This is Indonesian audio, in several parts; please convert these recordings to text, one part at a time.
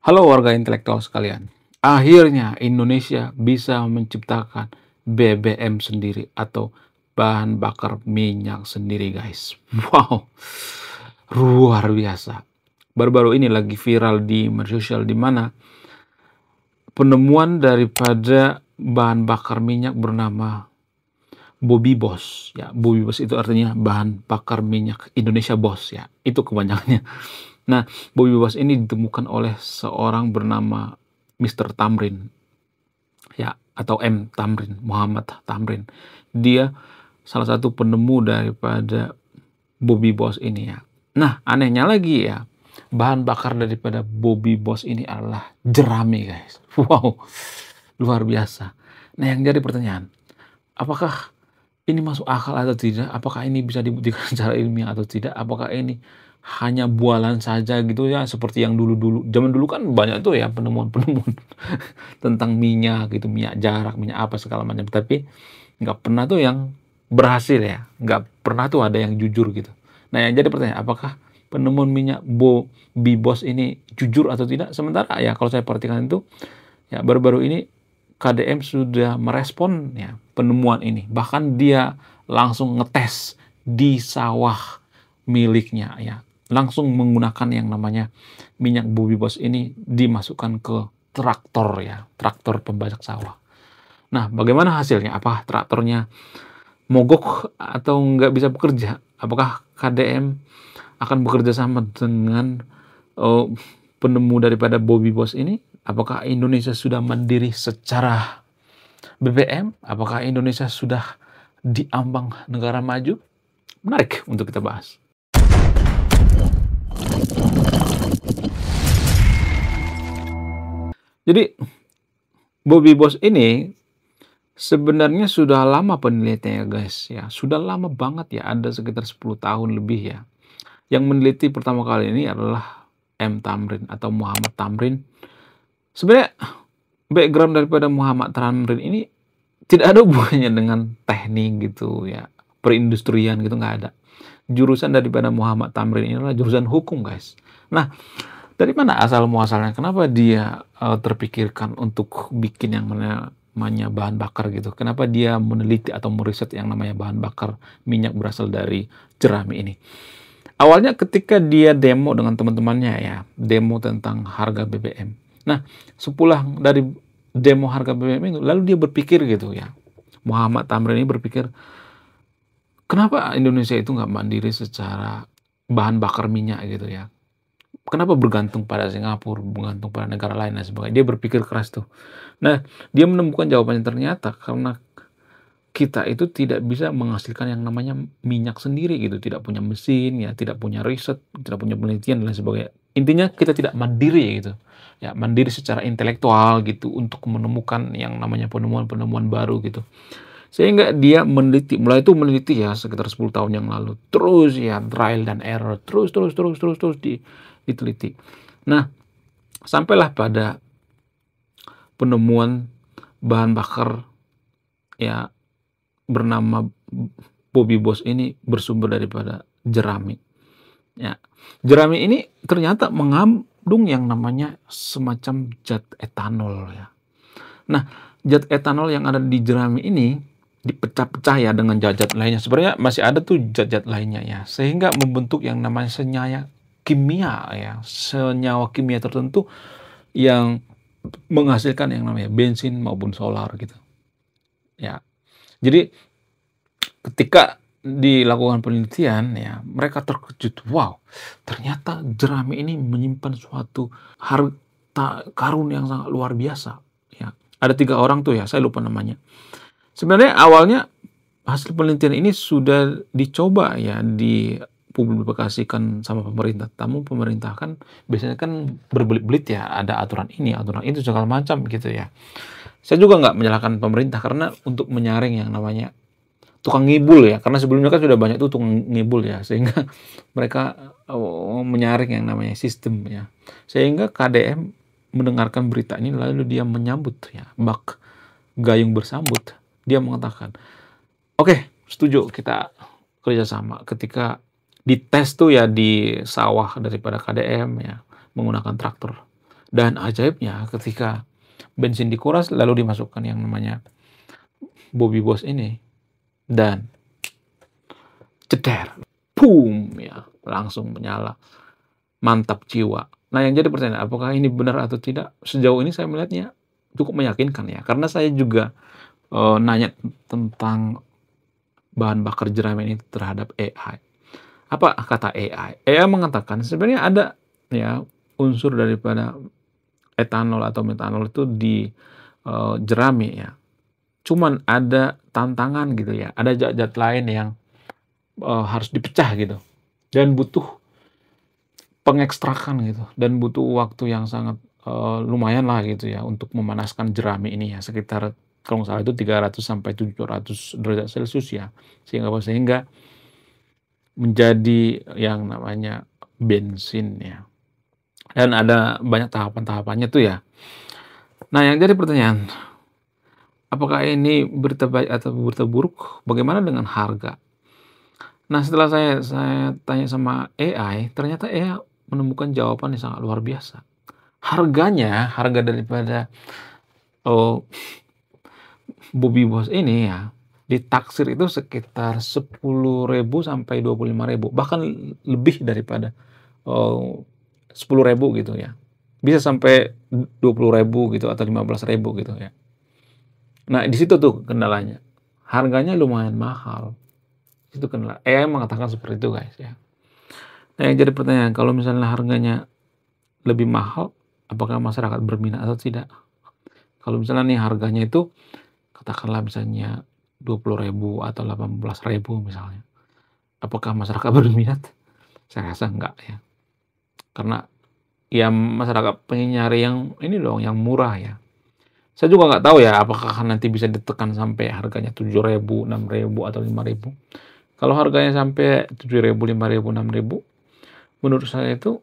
Halo warga intelektual sekalian, akhirnya Indonesia bisa menciptakan BBM sendiri atau bahan bakar minyak sendiri guys. Wow, luar biasa. Baru-baru ini lagi viral di media sosial di mana penemuan daripada bahan bakar minyak bernama Bobby Boss. Ya, Bobby Boss itu artinya bahan bakar minyak Indonesia Boss ya. Itu kepanjangannya. Nah, Bobby Boss ini ditemukan oleh seorang bernama Mr. Tamrin ya, atau M. Tamrin, Muhammad Tamrin. Dia salah satu penemu daripada Bobby Boss ini ya. Nah, anehnya lagi ya, bahan bakar daripada Bobby Boss ini adalah jerami guys. Wow, luar biasa. Nah, yang jadi pertanyaan, apakah ini masuk akal atau tidak? Apakah ini bisa dibuktikan secara ilmiah atau tidak? Apakah ini hanya bualan saja gitu ya, seperti yang dulu-dulu. Zaman dulu kan banyak tuh ya penemuan-penemuan tentang minyak gitu, minyak jarak, minyak apa segala macam. Tapi nggak pernah tuh yang berhasil ya. Nggak pernah tuh ada yang jujur gitu. Nah, yang jadi pertanyaan, apakah penemuan minyak Bibos ini jujur atau tidak? Sementara ya kalau saya perhatikan itu, ya baru-baru ini KDM sudah merespon ya penemuan ini. Bahkan dia langsung ngetes di sawah miliknya ya. Langsung menggunakan yang namanya minyak Bobby Boss ini dimasukkan ke traktor ya, traktor pembajak sawah. Nah, bagaimana hasilnya? Apa traktornya mogok atau nggak bisa bekerja? Apakah KDM akan bekerja sama dengan uh, penemu daripada Bobby Boss ini? Apakah Indonesia sudah mandiri secara BBM? Apakah Indonesia sudah diambang negara maju? Menarik untuk kita bahas. Jadi Bobby Boss ini sebenarnya sudah lama penelitiannya guys ya. Sudah lama banget ya, ada sekitar 10 tahun lebih ya. Yang meneliti pertama kali ini adalah M. Tamrin atau Muhammad Tamrin. Sebenarnya background daripada Muhammad Tamrin ini tidak ada hubungannya dengan teknik gitu ya, perindustrian gitu, nggak ada. Jurusan daripada Muhammad Tamrin ini adalah jurusan hukum guys. Nah, dari mana asal muasalnya? Kenapa dia terpikirkan untuk bikin yang namanya bahan bakar gitu? Kenapa dia meneliti atau meriset yang namanya bahan bakar minyak berasal dari jerami ini? Awalnya ketika dia demo dengan teman-temannya ya, demo tentang harga BBM. Nah, sepulang dari demo harga BBM itu, lalu dia berpikir gitu ya. Muhammad Tamrin ini berpikir, kenapa Indonesia itu nggak mandiri secara bahan bakar minyak gitu ya? Kenapa bergantung pada Singapura, bergantung pada negara lain dan sebagainya. Dia berpikir keras tuh. Nah, dia menemukan jawabannya, ternyata karena kita itu tidak bisa menghasilkan yang namanya minyak sendiri gitu, tidak punya mesin ya, tidak punya riset, tidak punya penelitian dan lain sebagainya. Intinya kita tidak mandiri gitu. Ya, mandiri secara intelektual gitu untuk menemukan yang namanya penemuan-penemuan baru gitu. Sehingga dia meneliti ya sekitar 10 tahun yang lalu. Terus ya trial dan error, terus diteliti. Nah, sampailah pada penemuan bahan bakar ya bernama Bobby Boss ini bersumber daripada jerami. Ya, jerami ini ternyata mengandung yang namanya semacam zat etanol ya. Nah, zat etanol yang ada di jerami ini dipecah-pecah ya dengan zat-zat lainnya. Sebenarnya masih ada tuh zat-zat lainnya ya, sehingga membentuk yang namanya senyawa kimia ya, senyawa kimia tertentu yang menghasilkan yang namanya bensin maupun solar gitu. Ya. Jadi ketika dilakukan penelitian ya, mereka terkejut. Wow, ternyata jerami ini menyimpan suatu harta karun yang sangat luar biasa. Ya, ada 3 orang tuh ya, saya lupa namanya. Sebenarnya awalnya hasil penelitian ini sudah dicoba ya dipublikasikan sama pemerintah. Namun pemerintah kan biasanya kan berbelit-belit ya, ada aturan ini, aturan itu segala macam gitu ya. Saya juga nggak menyalahkan pemerintah karena untuk menyaring yang namanya tukang ngibul ya, karena sebelumnya kan sudah banyak tuh tukang ngibul ya, sehingga mereka menyaring yang namanya sistem ya. Sehingga KDM mendengarkan berita ini lalu dia menyambut ya, bak gayung bersambut. Dia mengatakan, oke, setuju kita kerjasama. Ketika dites tuh ya di sawah daripada KDM ya, menggunakan traktor. Dan ajaibnya ketika bensin dikuras lalu dimasukkan yang namanya Bobby Boss ini dan ceder, boom ya, langsung menyala. Mantap jiwa. Nah, yang jadi pertanyaan, apakah ini benar atau tidak? Sejauh ini saya melihatnya cukup meyakinkan ya, karena saya juga nanya tentang bahan bakar jerami ini terhadap AI. Apa kata AI? AI mengatakan sebenarnya ada ya unsur daripada etanol atau metanol itu di jerami ya. Cuman ada tantangan gitu ya, ada zat-zat lain yang harus dipecah gitu dan butuh pengekstrakan gitu dan butuh waktu yang sangat lumayan lah gitu ya untuk memanaskan jerami ini ya sekitar kalau nggak salah itu 300 sampai 700 derajat Celcius ya sehingga menjadi yang namanya bensin ya dan ada banyak tahapan-tahapannya tuh ya. Nah, yang jadi pertanyaan, apakah ini berita baik atau berita buruk? Bagaimana dengan harga? Nah, setelah saya tanya sama AI, ternyata AI menemukan jawaban yang sangat luar biasa. Harga daripada oh, Bobby Boss ini ya ditaksir itu sekitar 10.000 sampai 25.000, bahkan lebih daripada 10.000 gitu ya. Bisa sampai 20.000 gitu atau 15.000 gitu ya. Nah, di situ tuh kendalanya. Harganya lumayan mahal. Itu kendala. AI mengatakan seperti itu, guys ya. Nah, yang jadi pertanyaan, kalau misalnya harganya lebih mahal, apakah masyarakat berminat atau tidak? Kalau misalnya nih harganya itu katakanlah misalnya 20.000 atau 18.000 misalnya. Apakah masyarakat berminat? Saya rasa enggak ya. Karena ya masyarakat pengen nyari yang ini dong, yang murah ya. Saya juga nggak tahu ya apakah nanti bisa ditekan sampai harganya 7.000, 6.000 atau 5.000. Kalau harganya sampai 7.000, 5.000, 6.000, menurut saya itu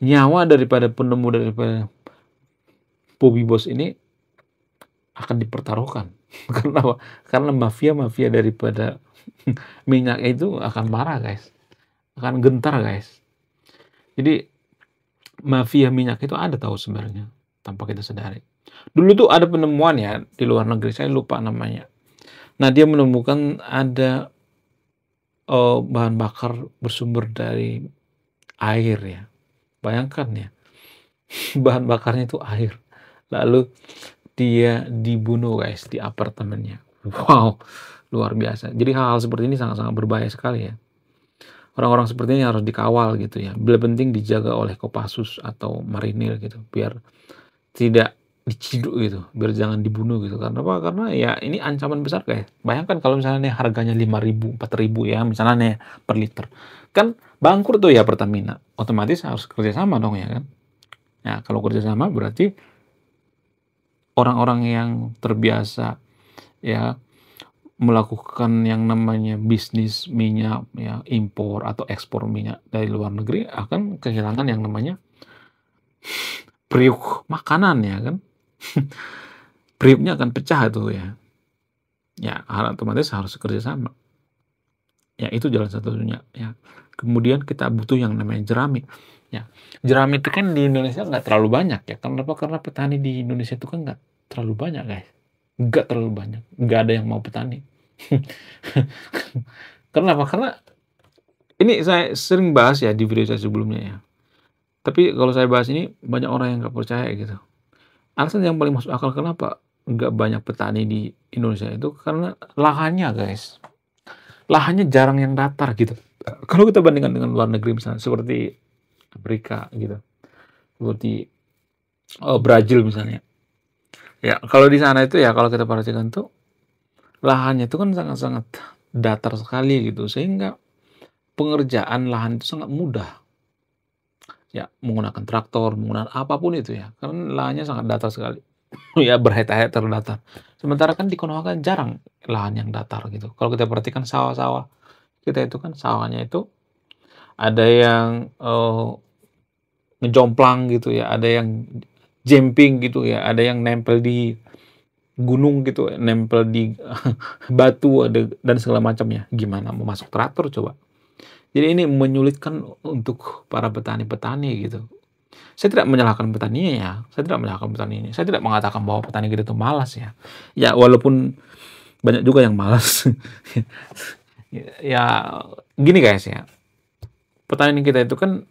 nyawa daripada penemu daripada Bobby Boss ini akan dipertaruhkan. Karena apa? Karena mafia-mafia daripada minyak itu akan marah, guys. Akan gentar, guys. Jadi mafia minyak itu ada tahu sebenarnya tanpa kita sadari. Dulu tuh ada penemuan ya di luar negeri, saya lupa namanya. Nah, dia menemukan ada bahan bakar bersumber dari air ya. Bayangkan ya, bahan bakarnya itu air. Lalu dia dibunuh, guys, di apartemennya. Wow, luar biasa. Jadi hal-hal seperti ini sangat-sangat berbahaya sekali ya. Orang-orang seperti ini harus dikawal gitu ya. Bila penting dijaga oleh Kopassus atau marinir gitu, biar tidak diciduk gitu, biar jangan dibunuh gitu. Karena apa? Karena ya ini ancaman besar, guys. Bayangkan kalau misalnya nih harganya 5.000, 4.000 ya, misalnya nih per liter. Kan bangkrut tuh ya Pertamina. Otomatis harus kerjasama dong ya kan. Ya, kalau kerjasama berarti orang-orang yang terbiasa ya melakukan yang namanya bisnis minyak ya, impor atau ekspor minyak dari luar negeri akan kehilangan yang namanya periuk makanan ya kan. Periuknya akan pecah tuh ya. Ya, otomatis harus kerjasama. Ya, itu jalan satu-satunya ya. Kemudian kita butuh yang namanya jerami. Ya, jerami itu kan di Indonesia nggak terlalu banyak ya. Kenapa? Karena petani di Indonesia itu kan nggak terlalu banyak, guys. Nggak terlalu banyak. Nggak ada yang mau petani. Kenapa? Karena ini saya sering bahas ya di video saya sebelumnya ya. Tapi kalau saya bahas ini banyak orang yang nggak percaya gitu. Alasan yang paling masuk akal kenapa nggak banyak petani di Indonesia itu karena lahannya, guys. Lahannya jarang yang datar gitu. Kalau kita bandingkan dengan luar negeri misalnya seperti Amerika gitu, seperti Brazil misalnya. Ya, kalau di sana itu ya kalau kita perhatikan tuh lahannya itu kan sangat-sangat datar sekali gitu sehingga pengerjaan lahan itu sangat mudah. Ya, menggunakan traktor, menggunakan apapun itu ya, karena lahannya sangat datar sekali. Ya, berhektar-hektar datar. Sementara kan di Konoha kan jarang lahan yang datar gitu. Kalau kita perhatikan sawah-sawah kita itu kan sawahnya itu ada yang ngejomplang gitu ya, ada yang jemping gitu ya, ada yang nempel di gunung gitu, nempel di batu ada dan segala macamnya. Gimana mau masuk traktor coba? Jadi ini menyulitkan untuk para petani-petani gitu. Saya tidak menyalahkan petaninya ya, saya tidak menyalahkan petaninya. Saya tidak mengatakan bahwa petani kita itu malas ya. Ya walaupun banyak juga yang malas. Ya gini guys ya, petani kita itu kan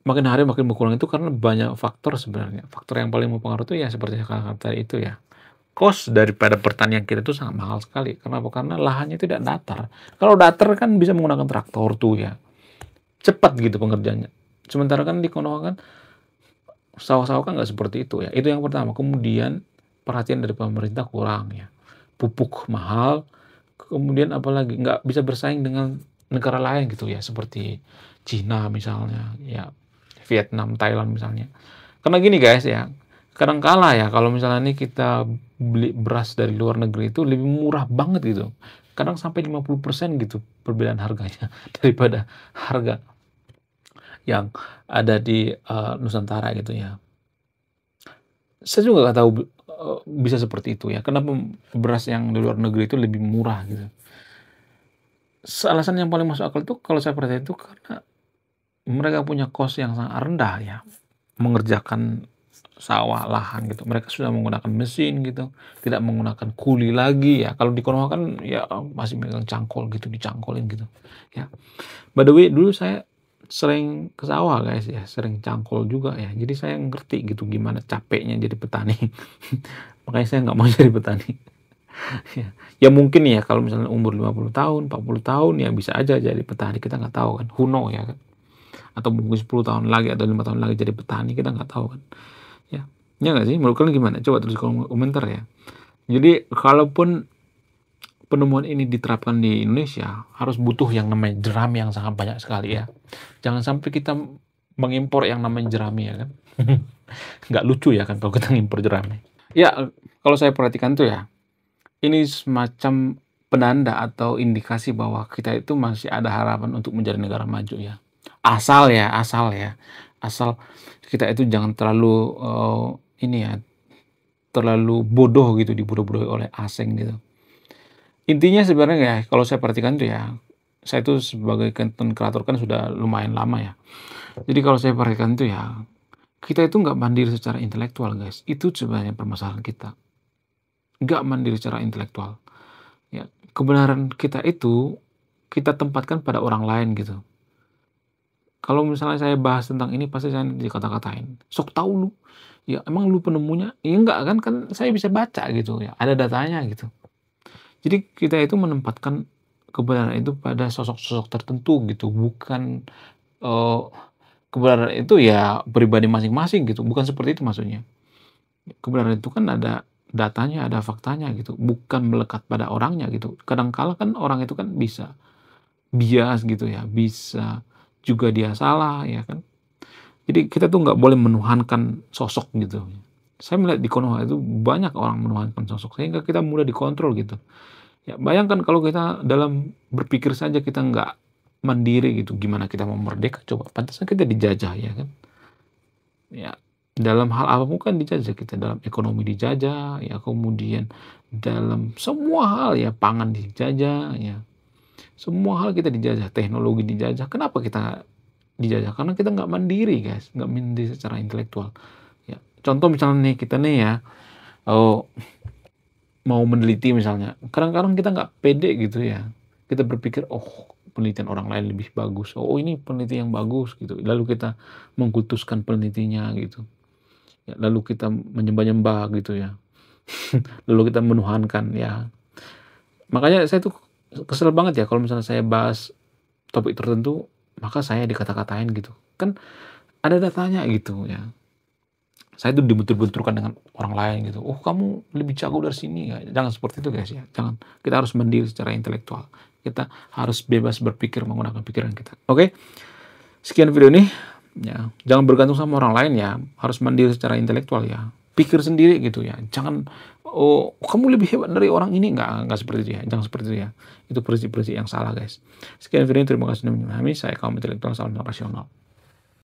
makin hari makin berkurang itu karena banyak faktor sebenarnya. Faktor yang paling mempengaruhi itu ya seperti yang kata tadi itu ya. Cost daripada pertanian kita itu sangat mahal sekali. Kenapa? Karena lahannya tidak datar. Kalau datar kan bisa menggunakan traktor tuh ya. Cepat gitu pengerjaannya. Sementara kan di Konoha kan sawah-sawah kan nggak seperti itu ya. Itu yang pertama. Kemudian perhatian dari pemerintah kurang ya. Pupuk mahal. Kemudian apalagi nggak bisa bersaing dengan negara lain gitu ya. Seperti Cina misalnya ya. Vietnam, Thailand misalnya. Karena gini guys ya. Kadang kala ya kalau misalnya nih kita beli beras dari luar negeri itu lebih murah banget gitu. Kadang sampai 50% gitu perbedaan harganya daripada harga yang ada di Nusantara gitu ya. Saya juga nggak tahu bisa seperti itu ya. Kenapa beras yang di luar negeri itu lebih murah gitu. Alasan yang paling masuk akal tuh kalau saya perhatikan itu karena mereka punya cost yang sangat rendah ya. Mengerjakan sawah, lahan gitu. Mereka sudah menggunakan mesin gitu, tidak menggunakan kuli lagi ya. Kalau di Konoha kan ya masih megang cangkol gitu, dicangkolin gitu. Ya. By the way, dulu saya sering ke sawah guys ya, sering cangkol juga ya. Jadi saya ngerti gitu gimana capeknya jadi petani. Makanya saya nggak mau jadi petani. Ya. Ya mungkin ya kalau misalnya umur 50 tahun, 40 tahun ya bisa aja jadi petani. Kita nggak tahu kan. Who know ya kan. Atau mungkin 10 tahun lagi atau 5 tahun lagi jadi petani, kita nggak tahu kan. Ya, ya nggak sih? Menurut kalian gimana? Coba tulis komentar ya. Jadi, kalaupun penemuan ini diterapkan di Indonesia, harus butuh yang namanya jerami yang sangat banyak sekali ya. Jangan sampai kita mengimpor yang namanya jerami ya kan. Nggak lucu ya kan kalau kita ngimpor jerami. Ya, kalau saya perhatikan tuh ya, ini semacam penanda atau indikasi bahwa kita itu masih ada harapan untuk menjadi negara maju ya. Asal ya, asal kita itu jangan terlalu ini ya, terlalu bodoh gitu, dibodoh-bodohi oleh asing gitu. Intinya sebenarnya ya, kalau saya perhatikan tuh ya, saya itu sebagai content creator kan sudah lumayan lama ya. Jadi kalau saya perhatikan tuh ya, kita itu nggak mandiri secara intelektual guys. Itu sebenarnya permasalahan kita. Nggak mandiri secara intelektual. Ya, kebenaran kita itu kita tempatkan pada orang lain gitu. Kalau misalnya saya bahas tentang ini pasti saya dikata-katain, "Sok tahu lu." Ya emang lu penemunya? Ya enggak kan saya bisa baca gitu ya, ada datanya gitu. Jadi kita itu menempatkan kebenaran itu pada sosok-sosok tertentu gitu, bukan, eee, kebenaran itu ya pribadi masing-masing gitu, bukan seperti itu maksudnya. Kebenaran itu kan ada datanya, ada faktanya gitu, bukan melekat pada orangnya gitu. Kadang kala kan orang itu kan bisa bias gitu ya, bisa juga dia salah ya kan. Jadi kita tuh nggak boleh menuhankan sosok gitu. Saya melihat di Konoha itu banyak orang menuhankan sosok sehingga kita mudah dikontrol gitu. Ya bayangkan kalau kita dalam berpikir saja kita nggak mandiri gitu, gimana kita mau merdeka coba? Pantasnya kita dijajah ya kan. Ya dalam hal apapun kan dijajah kita, dalam ekonomi dijajah, ya kemudian dalam semua hal ya pangan dijajah ya. Semua hal kita dijajah, teknologi dijajah. Kenapa kita dijajah? Karena kita nggak mandiri, guys. Nggak mandiri secara intelektual. Ya. Contoh misalnya nih, kita nih ya, oh, mau meneliti misalnya. Kadang-kadang kita nggak pede gitu ya. Kita berpikir, oh penelitian orang lain lebih bagus. Oh ini peneliti yang bagus gitu. Lalu kita mengkultuskan penelitinya gitu. Ya, lalu kita menyembah-nyembah gitu ya. Lalu kita menuhankan ya. Makanya saya tuh kesel banget ya kalau misalnya saya bahas topik tertentu, maka saya dikata-katain gitu. Kan ada datanya gitu ya. Saya tuh dibentur-benturkan dengan orang lain gitu. Oh kamu lebih jago dari sini ya. Jangan seperti itu guys ya. Jangan. Kita harus mandiri secara intelektual. Kita harus bebas berpikir menggunakan pikiran kita. Oke. Sekian video ini. Ya, jangan bergantung sama orang lain ya. Harus mandiri secara intelektual ya. Pikir sendiri gitu ya. Jangan oh kamu lebih hebat dari orang ini, nggak seperti itu ya. Jangan seperti itu ya. Itu prinsip-prinsip yang salah guys. Sekian video ini, terima kasih sudah menonton. Saya kaum intelektual, salam rasional.